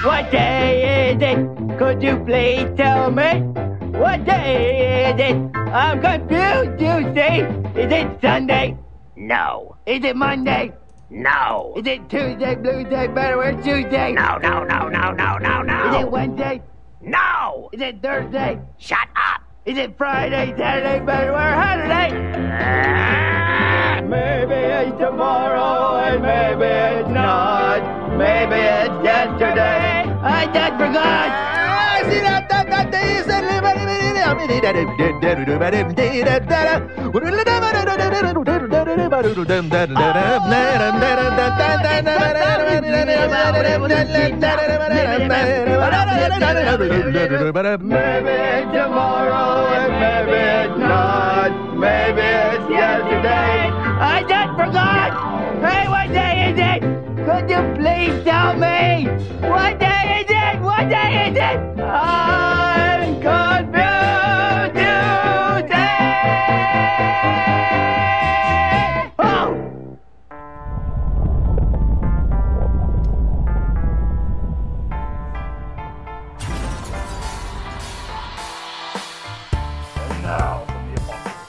What day is it? Could you please tell me? What day is it? I'm confused, you see. Is it Sunday? No. Is it Monday? No. Is it Tuesday, Bluesday, Betterware, Tuesday? No. Is it Wednesday? No. Is it Thursday? Shut up. Is it Friday, Saturday, Betterware, Saturday? Maybe it's tomorrow and maybe it's not. Maybe it's yesterday. I just forgot. Maybe it's tomorrow and maybe it's not. Maybe it's yesterday. I just forgot. Hey, what day is it? Could you please tell me? What day is it? What day is it? I'm confused today. Oh! And now from the apocalypse.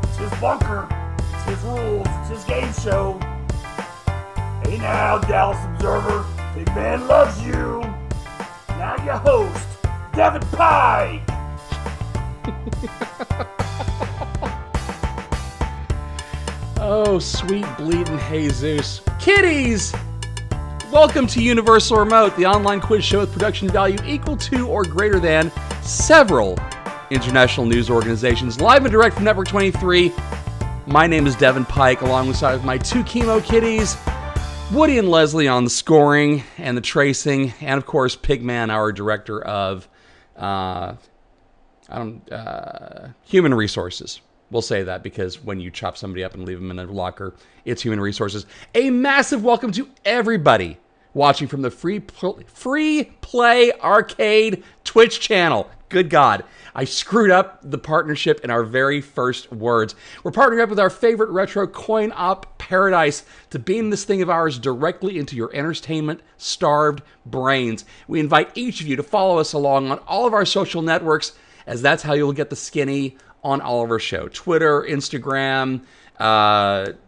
It's his bunker. It's his rules. It's his game show. Hey now, Dallas Observer, Big Man loves you. Now your host, Devin Pike. Oh, sweet bleeding Jesus. Kiddies! Welcome to Universal Remote, the online quiz show with production value equal to or greater than several international news organizations. Live and direct from Network 23. My name is Devin Pike, alongside my two chemo kiddies, Woody and Leslie on the scoring and the tracing, and of course Pigman, our director of human resources. We'll say that because when you chop somebody up and leave them in a locker, it's human resources. A massive welcome to everybody watching from the Free Play Arcade Twitch channel. Good God, I screwed up the partnership in our very first words. We're partnering up with our favorite retro coin op paradise to beam this thing of ours directly into your entertainment-starved brains. We invite each of you to follow us along on all of our social networks, as that's how you'll get the skinny on all of our show. Twitter, Instagram,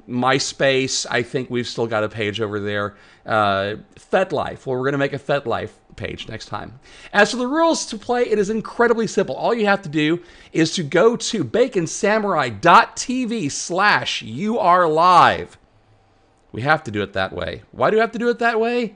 MySpace. I think we've still got a page over there. FetLife. Well, we're going to make a FetLife page next time. As for the rules to play, it is incredibly simple. All you have to do is to go to baconsamurai.tv/youarelive. We have to do it that way. Why do we have to do it that way?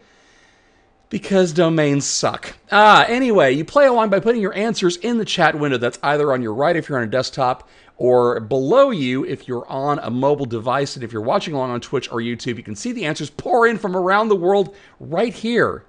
Because domains suck. Anyway, you play along by putting your answers in the chat window. That's either on your right if you're on a desktop, or below you if you're on a mobile device. And if you're watching along on Twitch or YouTube, you can see the answers pour in from around the world right here.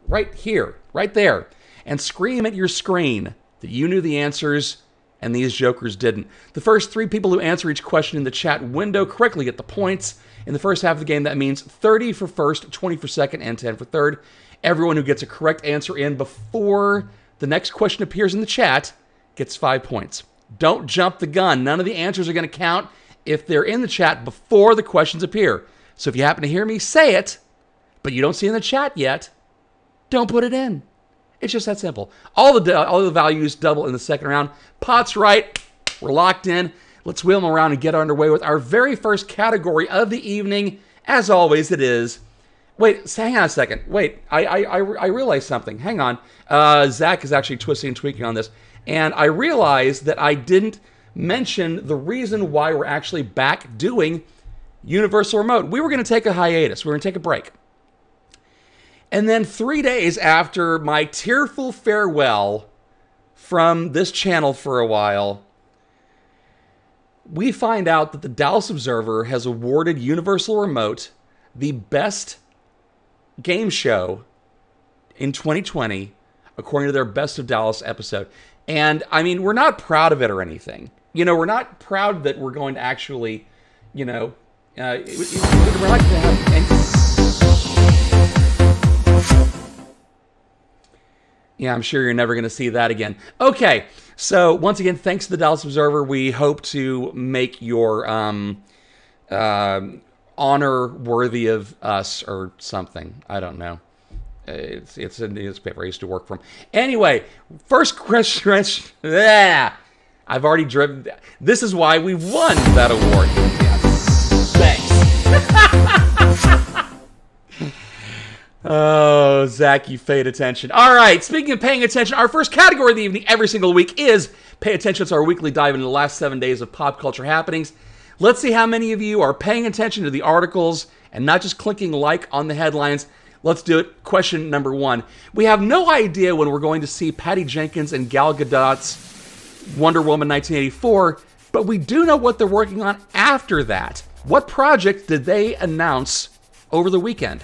Right here, right there, and scream at your screen that you knew the answers and these jokers didn't. The first three people who answer each question in the chat window correctly get the points. In the first half of the game, that means 30 for first, 20 for second, and 10 for third. Everyone who gets a correct answer in before the next question appears in the chat gets 5 points. Don't jump the gun. None of the answers are going to count if they're in the chat before the questions appear. So if you happen to hear me say it, but you don't see it in the chat yet, don't put it in. It's just that simple. All the values double in the second round. Pot's right. We're locked in. Let's wheel them around and get underway with our very first category of the evening. As always, it is... Wait, hang on a second. Wait, I realized something. Hang on. Zach is actually twisting and tweaking on this. And I realized that I didn't mention the reason why we're actually back doing Universal Remote. We were going to take a hiatus. We were going to take a break. And then 3 days after my tearful farewell from this channel for a while, we find out that the Dallas Observer has awarded Universal Remote the best game show in 2020, according to their Best of Dallas episode. And, I mean, we're not proud of it or anything. You know, we're not proud that we're going to actually, you know, we're not going to have any... Yeah, I'm sure you're never going to see that again. Okay, so once again, thanks to the Dallas Observer. We hope to make your honor worthy of us or something. I don't know. It's a newspaper I used to work from. Anyway, first question. Yeah, I've already driven. This is why we won that award. Yes. Thanks. Oh, Zach, you paid attention. All right, speaking of paying attention, our first category of the evening every single week is Pay Attention. It's our weekly dive into the last 7 days of pop culture happenings. Let's see how many of you are paying attention to the articles and not just clicking like on the headlines. Let's do it. Question number 1. We have no idea when we're going to see Patty Jenkins and Gal Gadot's Wonder Woman 1984, but we do know what they're working on after that. What project did they announce over the weekend?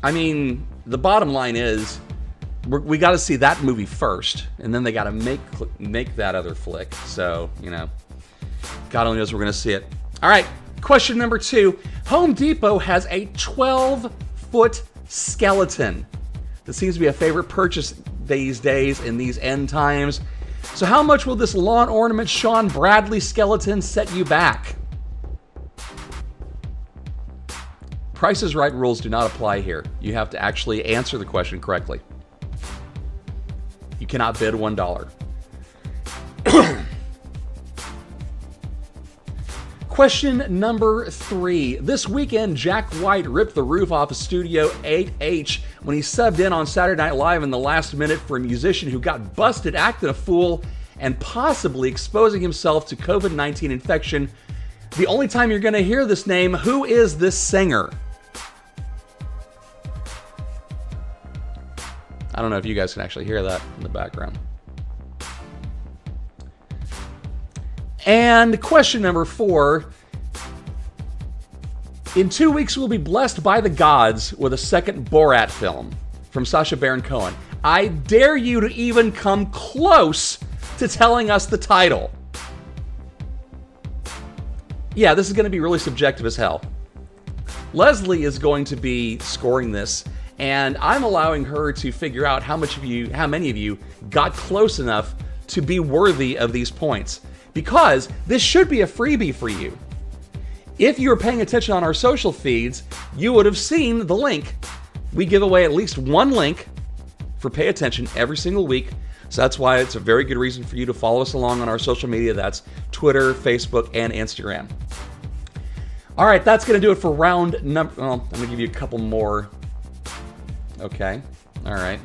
I mean, the bottom line is, we got to see that movie first, and then they got to make that other flick. So, you know, God only knows we're going to see it. All right, question number 2. Home Depot has a 12-foot skeleton. This seems to be a favorite purchase these days in these end times. So how much will this lawn ornament Sean Bradley skeleton set you back? Price is Right rules do not apply here. You have to actually answer the question correctly. You cannot bid $1. Question number 3. This weekend, Jack White ripped the roof off of Studio 8H when he subbed in on Saturday Night Live in the last minute for a musician who got busted acting a fool and possibly exposing himself to COVID-19 infection. The only time you're going to hear this name, who is this singer? I don't know if you guys can actually hear that in the background. And question number 4. In 2 weeks, we'll be blessed by the gods with a second Borat film from Sacha Baron Cohen. I dare you to even come close to telling us the title. Yeah, this is going to be really subjective as hell. Leslie is going to be scoring this, and I'm allowing her to figure out how many of you got close enough to be worthy of these points. Because this should be a freebie for you. If you were paying attention on our social feeds, you would have seen the link. We give away at least one link for Pay Attention every single week. So that's why it's a very good reason for you to follow us along on our social media. That's Twitter, Facebook, and Instagram. All right, that's going to do it for round number... Well, I'm going to give you a couple more. Okay, all right.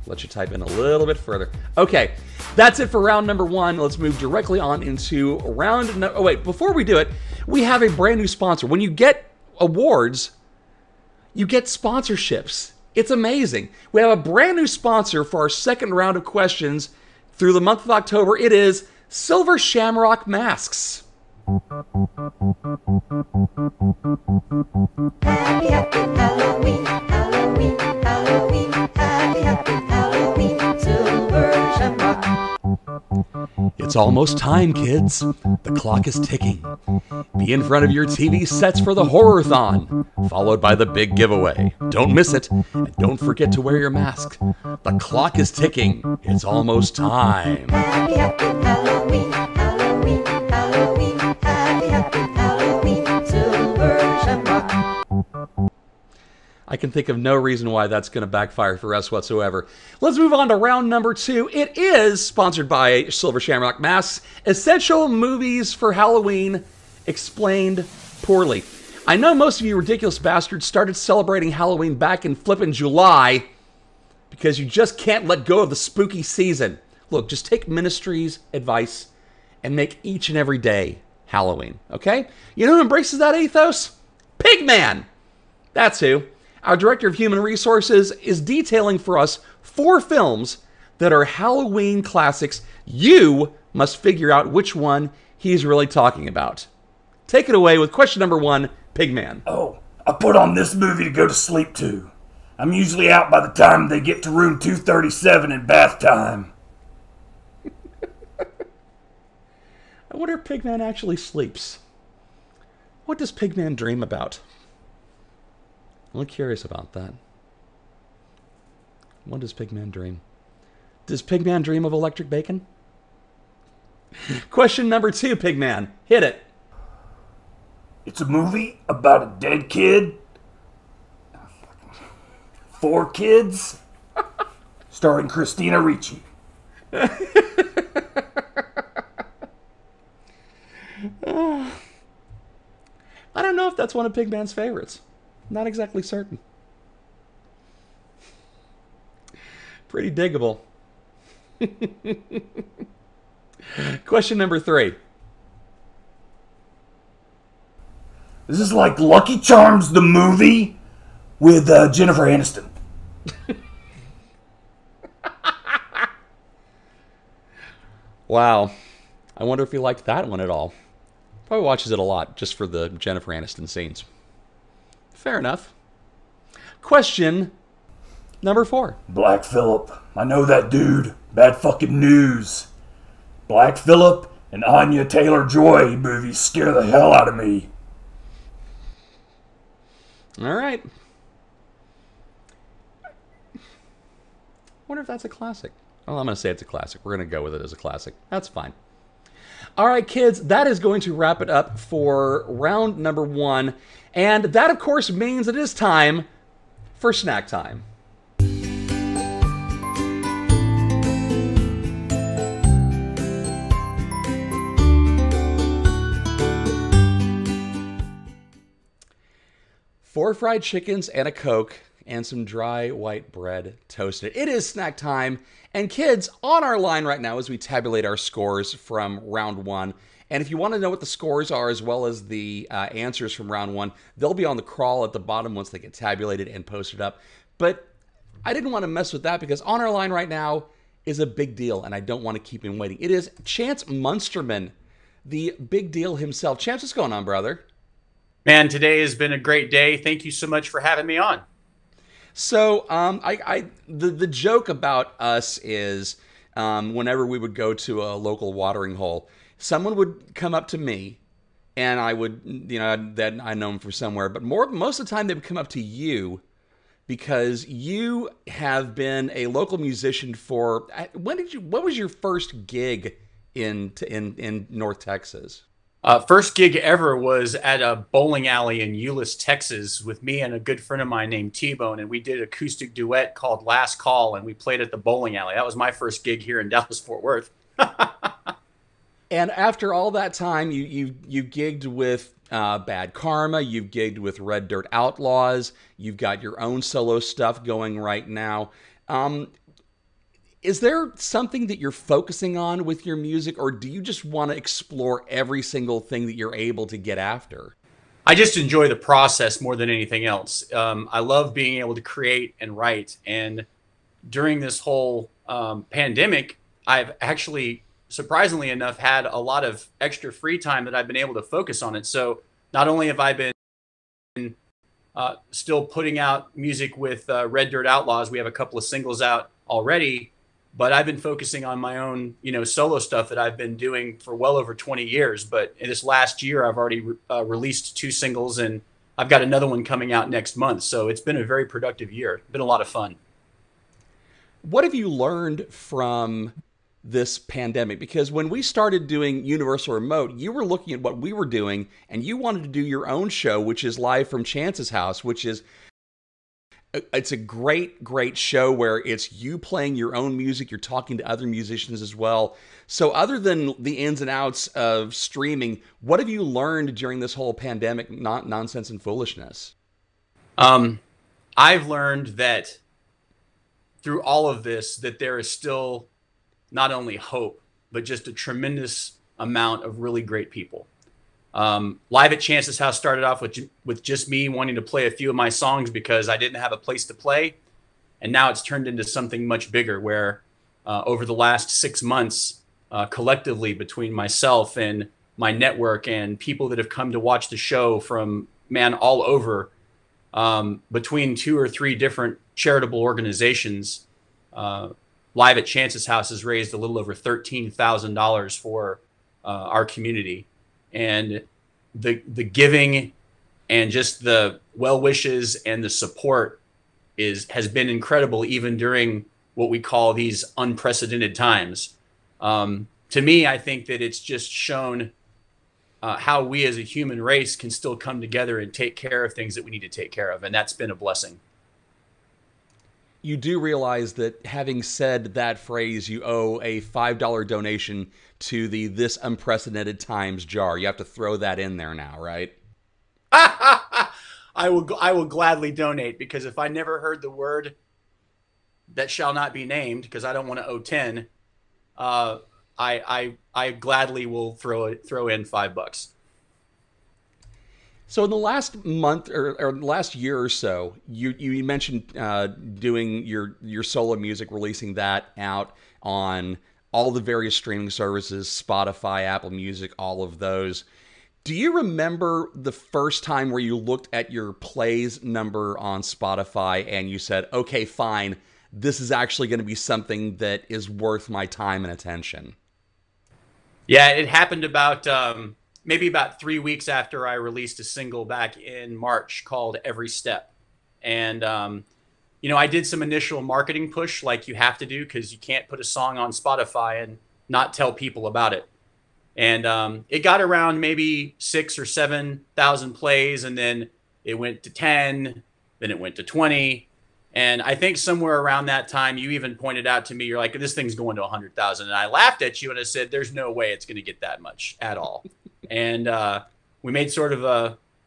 Let you type in a little bit further. Okay, that's it for round number 1. Let's move directly on into round no... Oh, wait, before we do it, we have a brand new sponsor. When you get awards, you get sponsorships. It's amazing. We have a brand new sponsor for our second round of questions through the month of October. It is Silver Shamrock Masks. Happy, happy Halloween, Halloween, Halloween, happy, happy Halloween, Silver Shamrock. It's almost time, kids. The clock is ticking. Be in front of your TV sets for the Horror-thon, followed by the big giveaway. Don't miss it, and don't forget to wear your mask. The clock is ticking. It's almost time. Happy, happy Halloween, Halloween, Halloween, happy, happy Halloween, Silver Shamrock. I can think of no reason why that's going to backfire for us whatsoever. Let's move on to round number 2. It is sponsored by Silver Shamrock Masks. Essential movies for Halloween explained poorly. I know most of you ridiculous bastards started celebrating Halloween back in flippin' July because you just can't let go of the spooky season. Look, just take Ministry's advice and make each and every day Halloween, okay? You know who embraces that ethos? Pigman! That's who. Our Director of Human Resources is detailing for us 4 films that are Halloween classics. You must figure out which one he's really talking about. Take it away with question number 1, Pigman. Oh, I put on this movie to go to sleep to. I'm usually out by the time they get to room 237 in bath time. I wonder if Pigman actually sleeps. What does Pigman dream about? I'm really curious about that. What does Pigman dream? Does Pigman dream of electric bacon? Question number 2, Pigman. Hit Hit it. It's a movie about a dead kid. 4 kids. Starring Christina Ricci. I don't know if that's one of Pigman's favorites. Not exactly certain. Pretty diggable. Question number 3. This is like Lucky Charms the movie with Jennifer Aniston. Wow. I wonder if he liked that one at all. Probably watches it a lot just for the Jennifer Aniston scenes. Fair enough. Question number 4. Black Phillip. I know that dude. Bad fucking news. Black Phillip and Anya Taylor-Joy movies scare the hell out of me. All right. Wonder if that's a classic. Well, I'm going to say it's a classic. We're going to go with it as a classic. That's fine. All right, kids, that is going to wrap it up for round number 1. And that, of course, means it is time for snack time. Four fried chickens and a Coke and some dry white bread toasted. It is snack time. And kids, on our line right now as we tabulate our scores from round 1. And if you want to know what the scores are as well as the answers from round 1, they'll be on the crawl at the bottom once they get tabulated and posted up. But I didn't want to mess with that because on our line right now is a big deal, and I don't want to keep him waiting. It is Chance Munsterman, the big deal himself. Chance, what's going on, brother? Man, today has been a great day. Thank you so much for having me on. So, the joke about us is whenever we would go to a local watering hole, someone would come up to me, and I would, that I know him from somewhere, but most of the time they would come up to you because you have been a local musician for. What was your first gig in North Texas? First gig ever was at a bowling alley in Euless, Texas, with me and a good friend of mine named T-Bone, and we did an acoustic duet called Last Call, and we played at the bowling alley. That was my first gig here in Dallas-Fort Worth. And after all that time, you gigged with Bad Karma, you've gigged with Red Dirt Outlaws, you've got your own solo stuff going right now. Is there something that you're focusing on with your music, or do you just want to explore every single thing that you're able to get after? I just enjoy the process more than anything else. I love being able to create and write. And during this whole pandemic, I've actually, surprisingly enough, had a lot of extra free time that I've been able to focus on it. So not only have I been still putting out music with Red Dirt Outlaws, we have a couple of singles out already, but I've been focusing on my own, solo stuff that I've been doing for well over 20 years. But in this last year, I've already released 2 singles, and I've got another one coming out next month. So it's been a very productive year. It's been a lot of fun. What have you learned from this pandemic? Because when we started doing Universal Remote, you were looking at what we were doing, and you wanted to do your own show, which is live from Chance's house, which is it's a great show where it's you playing your own music. You're talking to other musicians as well. So other than the ins and outs of streaming, what have you learned during this whole pandemic nonsense and foolishness? I've learned that through all of this, that there is still not only hope, but just a tremendous amount of really great people. Live at Chance's house started off with just me wanting to play a few of my songs because I didn't have a place to play. And now it's turned into something much bigger where over the last 6 months, collectively between myself and my network and people that have come to watch the show from, all over, between 2 or 3 different charitable organizations, Live at Chance's house has raised a little over $13,000 for our community. And the giving and just the well wishes and the support has been incredible, even during what we call these unprecedented times. To me, I think that it's just shown how we as a human race can still come together and take care of things that we need to take care of. And that's been a blessing. You do realize that having said that phrase, you owe a $5 donation to the This Unprecedented Times jar. You have to throw that in there now, right? I will gladly donate, because if I never heard the word that shall not be named, because I don't want to owe 10, I gladly will throw in $5. So in the last month or last year or so, you mentioned doing your solo music, releasing that out on all the various streaming services, Spotify, Apple Music, all of those. Do you remember the first time where you looked at your plays number on Spotify and you said, okay, fine, this is actually going to be something that is worth my time and attention? Yeah, it happened about maybe about 3 weeks after I released a single back in March called Every Step. And, I did some initial marketing push like you have to do, because you can't put a song on Spotify and not tell people about it. And it got around maybe 6,000 or 7,000 plays, and then it went to 10, then it went to 20. And I think somewhere around that time, you even pointed out to me, you're like, this thing's going to 100,000. And I laughed at you and I said, there's no way it's going to get that much at all. And we made sort of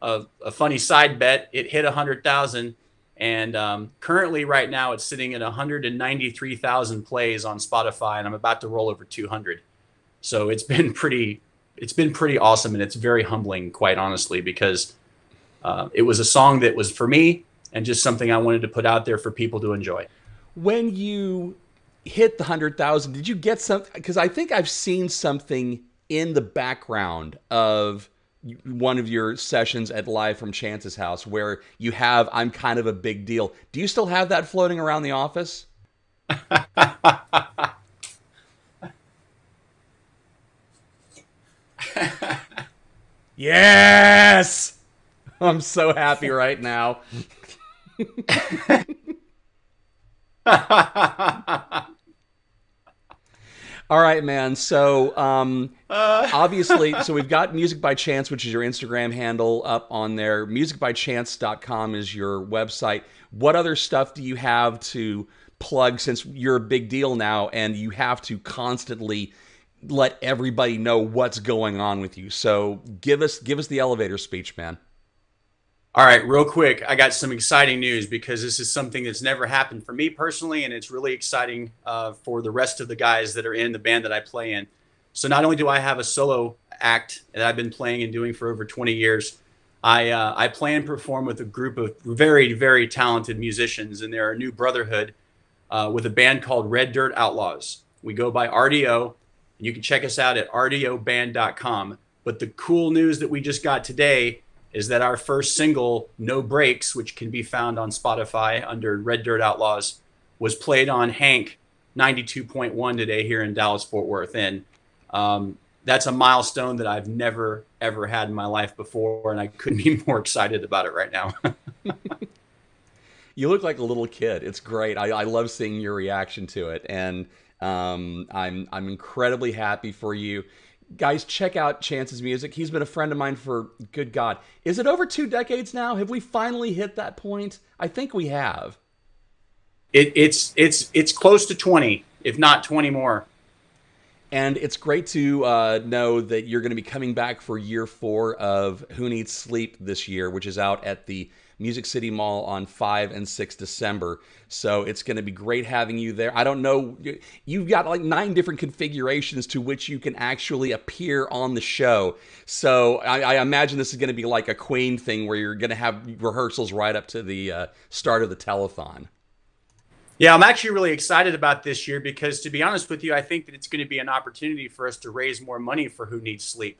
a funny side bet. It hit 100,000. And currently right now it's sitting at 193,000 plays on Spotify, and I'm about to roll over 200. So it's been pretty awesome. And it's very humbling, quite honestly, because it was a song that was for me, and just something I wanted to put out there for people to enjoy. When you hit the 100,000, did you get something? Because I think I've seen something in the background of one of your sessions at Live from Chance's house where you have "I'm Kind of a Big Deal." Do you still have that floating around the office? Yes! I'm so happy right now. All right, man. So obviously, so we've got Music by Chance, which is your Instagram handle, up on there. Musicbychance.com is your website. What other stuff do you have to plug, since you're a big deal now and you have to constantly let everybody know what's going on with you? So give us the elevator speech, man. All right, real quick, I got some exciting news, because this is something that's never happened for me personally, and it's really exciting for the rest of the guys that are in the band that I play in. So not only do I have a solo act that I've been playing and doing for over 20 years, I play and perform with a group of very, very talented musicians, and they're a new brotherhood with a band called Red Dirt Outlaws. We go by RDO, and you can check us out at rdoband.com. But the cool news that we just got today is that our first single, No Breaks, which can be found on Spotify under Red Dirt Outlaws, was played on Hank 92.1 today here in Dallas-Fort Worth. And that's a milestone that I've never, ever had in my life before, and I couldn't be more excited about it right now. You look like a little kid. It's great. I love seeing your reaction to it, and I'm incredibly happy for you. Guys, check out Chance's music. He's been a friend of mine for, good God, is it over 2 decades now? Have we finally hit that point? I think we have. It's close to 20, if not 20 more. And it's great to know that you're going to be coming back for year 4 of Who Needs Sleep this year, which is out at the Music City Mall on 5 and 6 December. So it's going to be great having you there. I don't know, you've got like 9 different configurations to which you can actually appear on the show. So I imagine this is going to be like a Queen thing where you're going to have rehearsals right up to the start of the telethon. Yeah, I'm actually really excited about this year, because to be honest with you, I think that it's going to be an opportunity for us to raise more money for Who Needs Sleep.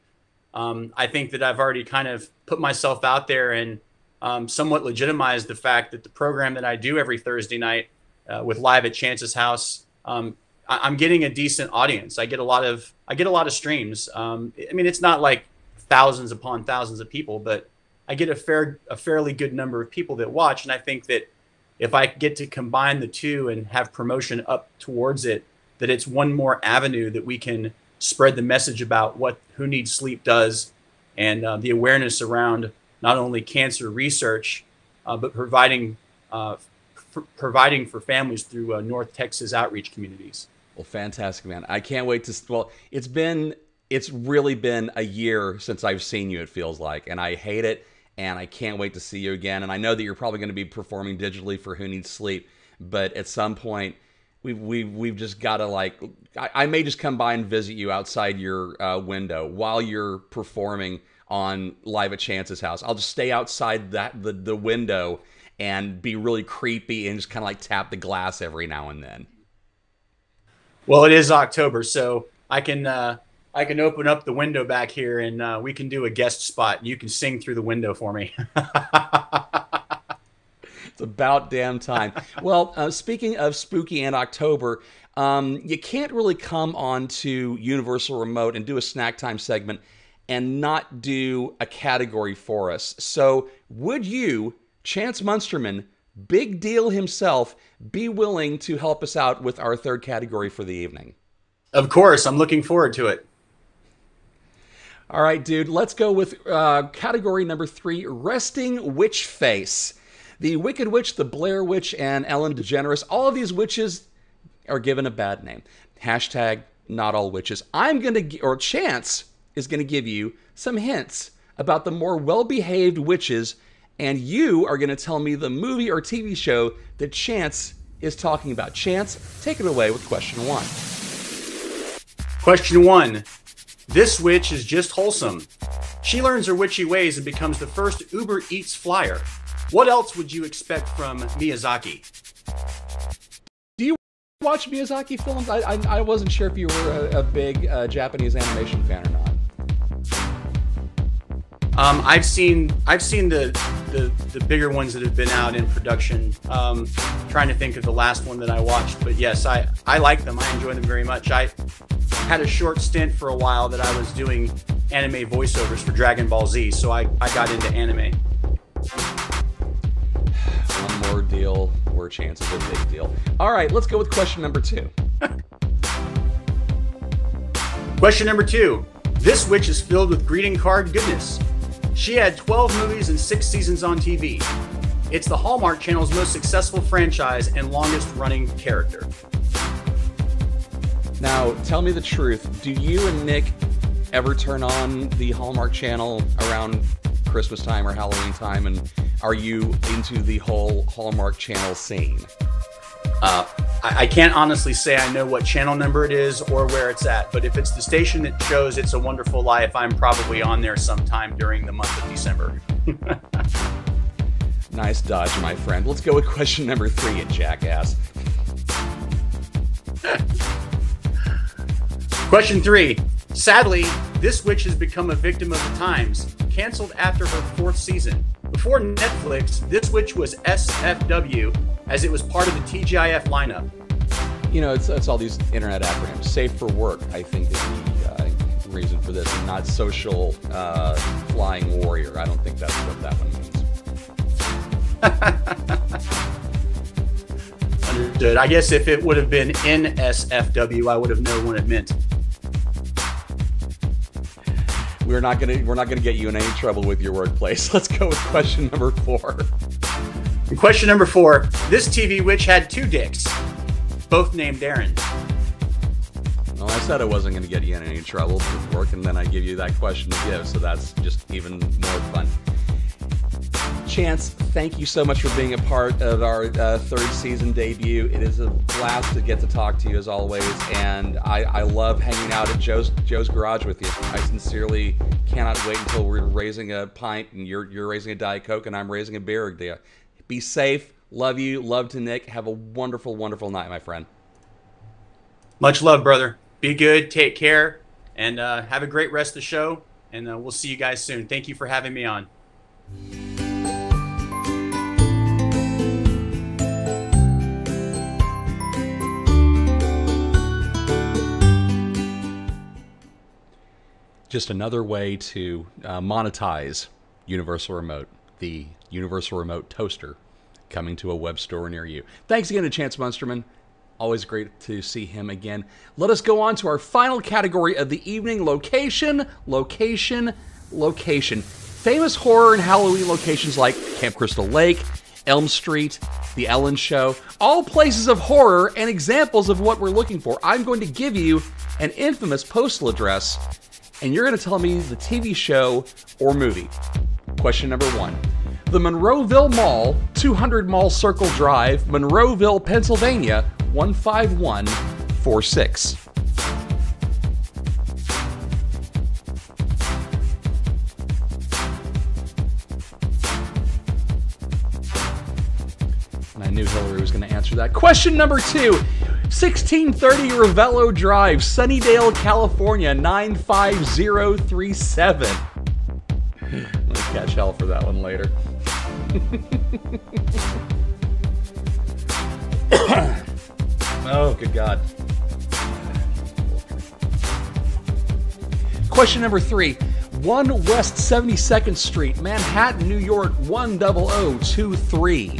I think that I've already kind of put myself out there and somewhat legitimized the fact that the program that I do every Thursday night with Live at Chance's house, I'm getting a decent audience. I get a lot of streams. I mean, it's not like thousands upon thousands of people, but I get a fairly good number of people that watch. And I think that if I get to combine the two and have promotion up towards it, that it's one more avenue that we can spread the message about what Who Needs Sleep does, and the awareness around not only cancer research, but providing for families through North Texas outreach communities. Well, fantastic, man. I can't wait to, well, it's really been a year since I've seen you, it feels like, and I hate it, and I can't wait to see you again. And I know that you're probably going to be performing digitally for Who Needs Sleep, but at some point, we've just got to, like, I may just come by and visit you outside your window while you're performing on Live at Chance's house. I'll just stay outside the window and be really creepy and just kind of like tap the glass every now and then. Well, it is October, so I can open up the window back here, and we can do a guest spot. You can sing through the window for me. It's about damn time. Well, speaking of spooky and October, you can't really come on to Universal Remote and do a snack time segment and not do a category for us. So would you, Chance Munsterman, big deal himself, be willing to help us out with our third category for the evening? Of course, I'm looking forward to it. All right, dude, let's go with category number 3, Resting Witch Face. The Wicked Witch, the Blair Witch, and Ellen DeGeneres, all of these witches are given a bad name. Hashtag not all witches. Chance is going to give you some hints about the more well-behaved witches, and you are going to tell me the movie or TV show that Chance is talking about. Chance, take it away with question 1. Question 1. This witch is just wholesome. She learns her witchy ways and becomes the first Uber Eats flyer. What else would you expect from Miyazaki? Do you watch Miyazaki films? I wasn't sure if you were a big Japanese animation fan or not. I've seen the bigger ones that have been out in production. Trying to think of the last one that I watched, but yes, I like them. I enjoy them very much. I had a short stint for a while that I was doing anime voiceovers for Dragon Ball Z, so I got into anime. One more deal where Chance is a big deal. All right, let's go with question number 2. Question number 2. This witch is filled with greeting card goodness. She had 12 movies and 6 seasons on TV. It's the Hallmark Channel's most successful franchise and longest running character. Now, tell me the truth. Do you and Nick ever turn on the Hallmark Channel around Christmas time or Halloween time, and are you into the whole Hallmark Channel scene? I can't honestly say I know what channel number it is or where it's at, but if it's the station that shows It's a Wonderful Life, I'm probably on there sometime during the month of December. Nice dodge, my friend. Let's go with question number 3, you jackass. Question 3. Sadly, this witch has become a victim of the times, canceled after her 4th season. Before Netflix, this witch was SFW, as it was part of the TGIF lineup. You know, it's all these internet acronyms. Safe for work, I think, is the reason for this, and not social flying warrior. I don't think that's what that one means. Understood. I guess if it would have been NSFW, I would have known what it meant. We're not gonna get you in any trouble with your workplace. Let's go with question number 4. Question number 4. This TV witch had 2 dicks, both named Aaron. Well, I said I wasn't going to get you in any trouble with work, and then I give you that question to give, so that's just even more fun. Chance, thank you so much for being a part of our 3rd season debut. It is a blast to get to talk to you as always, and I love hanging out at Joe's garage with you. I sincerely cannot wait until we're raising a pint and you're raising a Diet Coke and I'm raising a beer. Be safe. Love you. Love to Nick. Have a wonderful, wonderful night, my friend. Much love, brother. Be good. Take care. And have a great rest of the show. And we'll see you guys soon. Thank you for having me on. Just another way to monetize Universal Remote, the Universal Remote toaster coming to a web store near you. Thanks again to Chance Munsterman. Always great to see him again. Let us go on to our final category of the evening, location, location, location. Famous horror and Halloween locations like Camp Crystal Lake, Elm Street, The Ellen Show, all places of horror and examples of what we're looking for. I'm going to give you an infamous postal address, and you're going to tell me the TV show or movie. Question number 1. The Monroeville Mall, 200 Mall Circle Drive, Monroeville, Pennsylvania, 15146. And I knew Hillary was going to answer that. Question number 2. 1630 Ravello Drive, Sunnydale, California, 95037. I'm going to catch hell for that one later. Oh, good God. Question number 3. 1 West 72nd Street, Manhattan, New York, 10023.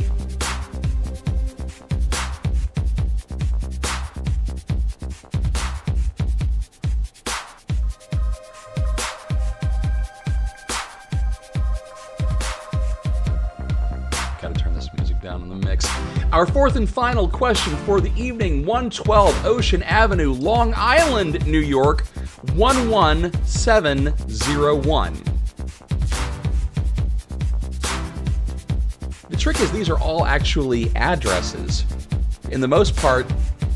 Our fourth and final question for the evening, 112 Ocean Avenue, Long Island, New York, 11701. The trick is these are all actually addresses. In the most part,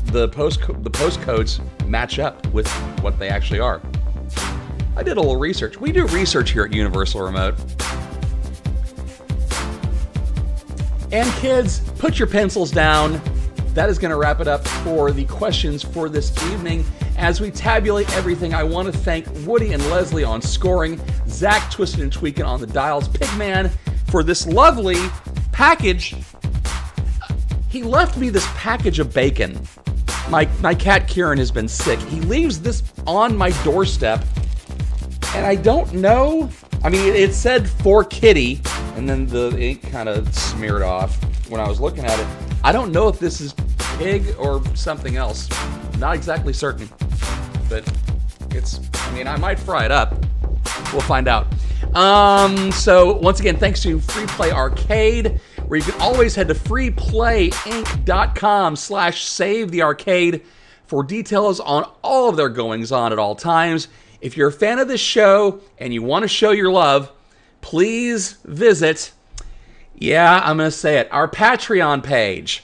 the postcodes match up with what they actually are. I did a little research. We do research here at Universal Remote. And kids, put your pencils down. That is going to wrap it up for the questions for this evening. As we tabulate everything, I want to thank Woody and Leslie on scoring, Zach Twisted and Tweaking on the dials, Pigman for this lovely package. He left me this package of bacon. My cat Kieran has been sick. He leaves this on my doorstep, and I don't know. I mean, it said for kitty, and then the ink kind of smeared off when I was looking at it. I don't know if this is pig or something else. Not exactly certain, but I might fry it up. We'll find out. So once again, thanks to Free Play Arcade, where you can always head to freeplayinc.com/savethearcade for details on all of their goings on at all times. If you're a fan of this show and you want to show your love, please visit, I'm going to say it, our Patreon page.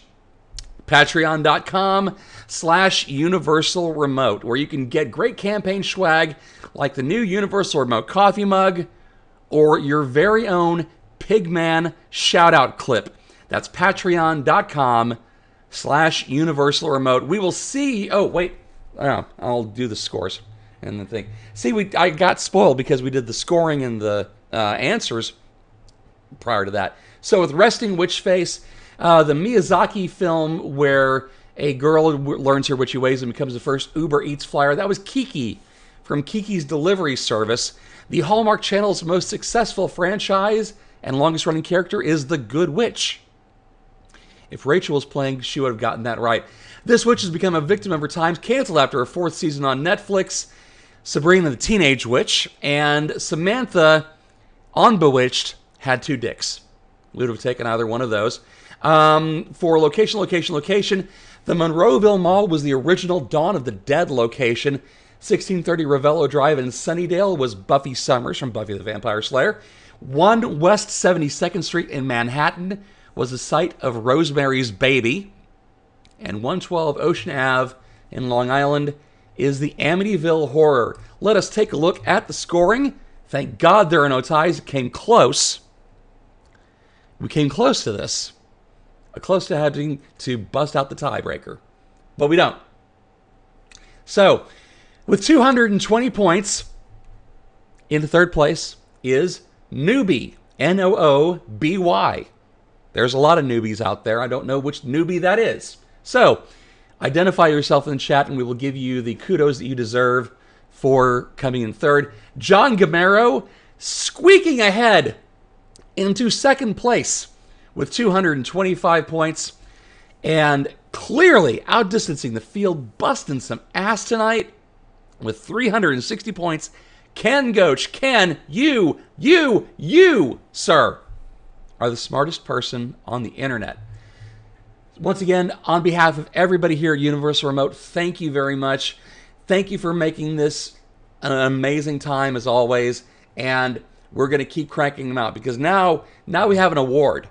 Patreon.com/Universal Remote, where you can get great campaign swag like the new Universal Remote coffee mug or your very own Pigman shout-out clip. That's Patreon.com/Universal Remote. We will see. Oh, wait. I'll do the scores and the thing. See, I got spoiled because we did the scoring and the answers prior to that. So with Resting Witch Face, the Miyazaki film where a girl learns her witchy ways and becomes the first Uber Eats flyer, that was Kiki from Kiki's Delivery Service. The Hallmark Channel's most successful franchise and longest running character is the Good Witch. If Rachel was playing, she would have gotten that right. This witch has become a victim of her times, canceled after her 4th season on Netflix. Sabrina the Teenage Witch and Samantha on Bewitched had 2 dicks. We would have taken either one of those. For location, the Monroeville Mall was the original Dawn of the Dead location. 1630 Ravello Drive in Sunnydale was Buffy Summers from Buffy the Vampire Slayer. 1 West 72nd Street in Manhattan was the site of Rosemary's Baby. And 112 Ocean Ave in Long Island is the Amityville Horror. Let us take a look at the scoring. Thank God there are no ties. It came close. We came close to this. Close to having to bust out the tiebreaker. But we don't. So, with 220 points, in the 3rd place is Newbie. Nooby. There's a lot of newbies out there. I don't know which newbie that is. So, identify yourself in the chat and we will give you the kudos that you deserve for coming in 3rd. John Gamero squeaking ahead into 2nd place with 225 points and clearly outdistancing the field, busting some ass tonight with 360 points. Ken Goach. Ken, you, sir, are the smartest person on the internet. Once again, on behalf of everybody here at Universal Remote, thank you very much. Thank you for making this an amazing time as always, and we're going to keep cranking them out because now we have an award.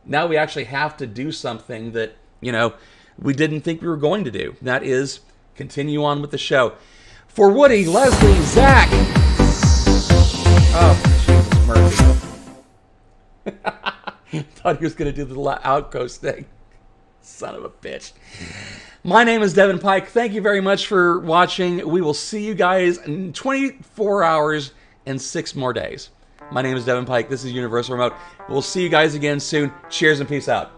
Now we actually have to do something that, we didn't think we were going to do. That is continue on with the show. For Woody, Leslie, Zach. Oh, Jesus Murphy. Thought he was going to do the outpost thing. Son of a bitch. My name is Devin Pike. Thank you very much for watching. We will see you guys in 24 hours and 6 more days. My name is Devin Pike. This is Universal Remote. We'll see you guys again soon. Cheers and peace out.